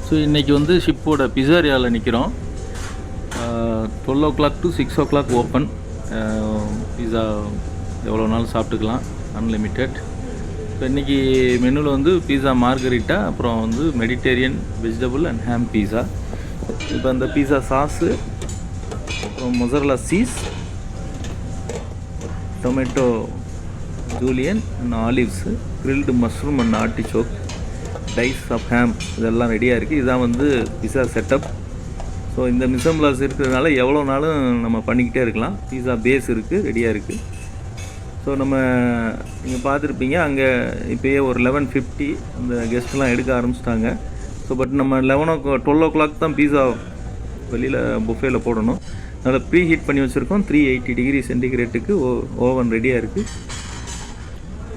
So இன்றைக்கி வந்து ஷிப்போட பிஸாரியாவில் நிற்கிறோம். 12 o'clock to 6 o'clock ஓப்பன். பீஸா எவ்வளோ நாள் சாப்பிட்டுக்கலாம், அன்லிமிட்டெட். ஸோ இன்றைக்கி மெனுவில் வந்து பீஸா மார்கரிட்டா, அப்புறம் வந்து Mediterranean vegetable and ham pizza. இப்போ அந்த பீஸா சாஸு, அப்புறம் mozzarella cheese, tomato julienne and olives, grilled mushroom and artichoke, dice of ham, இதெல்லாம் ரெடியாக இருக்குது. இதுதான் வந்து பீஸா செட்டப். ஸோ இந்த மிசம்பிளாஸ் இருக்கிறதுனால எவ்வளோ நாளும் நம்ம பண்ணிக்கிட்டே இருக்கலாம். பீஸா பேஸ் இருக்குது, ரெடியாக இருக்குது. ஸோ நம்ம நீங்கள் பார்த்துருப்பீங்க, அங்கே இப்போயே ஒரு 11:50 அந்த கெஸ்ட்லாம் எடுக்க ஆரம்பிச்சிட்டாங்க. ஸோ பட் நம்ம 12 o'clock தான் பீஸா வெளியில் புஃபேயில் போடணும். அதனால் ப்ரீ ஹீட் பண்ணி வச்சுருக்கோம். 380 டிகிரி சென்டிகிரேட்டுக்கு ஓவன் ரெடியாக இருக்குது.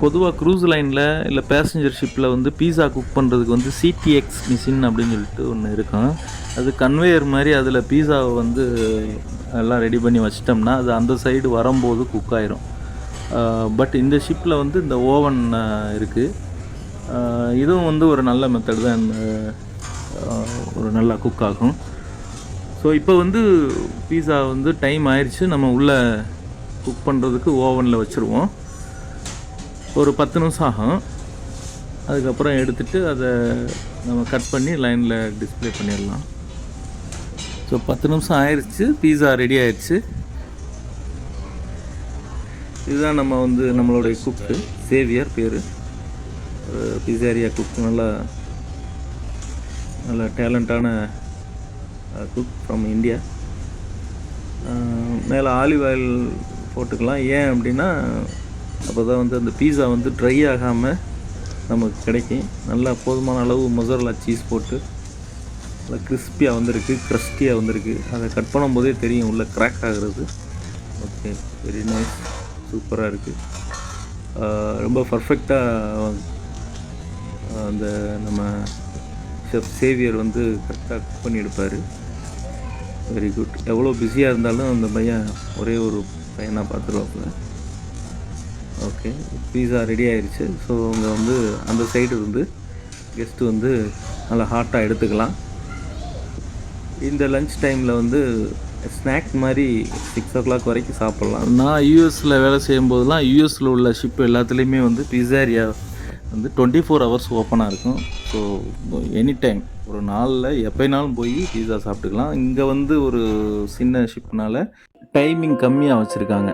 பொதுவாக க்ரூஸ் லைனில் இல்லை பேசஞ்சர் ஷிப்பில் வந்து பீஸா குக் பண்ணுறதுக்கு வந்து CTX மிஷின் அப்படின்னு சொல்லிட்டு ஒன்று இருக்கும். அது கன்வேயர் மாதிரி, அதில் பீஸாவை வந்து எல்லாம் ரெடி பண்ணி வச்சிட்டோம்னா அது அந்த சைடு வரும்போது குக் ஆயிரும். பட் இந்த ஷிப்பில் வந்து இந்த ஓவன் இருக்குது. இதுவும் வந்து ஒரு நல்ல மெத்தட் தான், ஒரு நல்லா குக் ஆகும். ஸோ இப்போ வந்து பீஸா வந்து டைம் ஆயிடுச்சு. நம்ம உள்ளே குக் பண்ணுறதுக்கு ஓவனில் வச்சுருவோம். ஒரு 10 நிமிஷம் ஆகும். அதுக்கப்புறம் எடுத்துகிட்டு அதை நம்ம கட் பண்ணி லைனில் டிஸ்பிளே பண்ணிடலாம். ஸோ 10 நிமிஷம் ஆயிடுச்சு, பீஸா ரெடி ஆயிடுச்சு. இதுதான் நம்ம வந்து நம்மளுடைய குக்கு, சேவியர் பேர், பிஸாரியா குக். நல்ல டேலண்டான குக் ஃப்ரம் இந்தியா. மேலே ஆலிவ் ஆயில் போட்டுக்கலாம். ஏன் அப்படின்னா அப்போ தான் வந்து அந்த பீஸா வந்து ட்ரை ஆகாமல் நமக்கு கிடைக்கும். நல்லா போதுமான அளவு மொசரலா சீஸ் போட்டு நல்லா கிறிஸ்பியாக வந்திருக்கு, க்ரஸ்டியாக வந்திருக்கு. அதை கட் பண்ணும்போதே தெரியும் உள்ளே கிராக் ஆகிறது. ஓகே, வெரி நைஸ், சூப்பராக இருக்குது. ரொம்ப பர்ஃபெக்டாக அந்த நம்ம ஷெஃப் சேவியர் வந்து கரெக்டாக குக் பண்ணி எடுப்பார். Very good. எவ்வளோ பிஸியாக இருந்தாலும் அந்த பையன் ஒரே ஒரு பையனாக பார்த்துருவாப்புல. ஓகே, பீஸா ரெடி ஆயிடுச்சு. ஸோ அங்கே வந்து அந்த சைடு வந்து கெஸ்ட்டு வந்து நல்லா ஹாட்டாக எடுத்துக்கலாம். இந்த லன்ச் டைமில் வந்து ஸ்நாக் மாதிரி 6 o'clock வரைக்கும் சாப்பிட்லாம். நான் யூஎஸில் வேலை செய்யும்போதெல்லாம் யூஎஸில் உள்ள ஷிப் எல்லாத்துலேயுமே வந்து பிஸாரியா வந்து 24 hours ஓப்பனாக இருக்கும். ஸோ எனி டைம் ஒரு நாளில் எப்போனாலும் போய் பீஸா சாப்பிட்டுக்கலாம். இங்கே வந்து ஒரு சின்ன ஷிப்னால் டைமிங் கம்மியாக வச்சுருக்காங்க.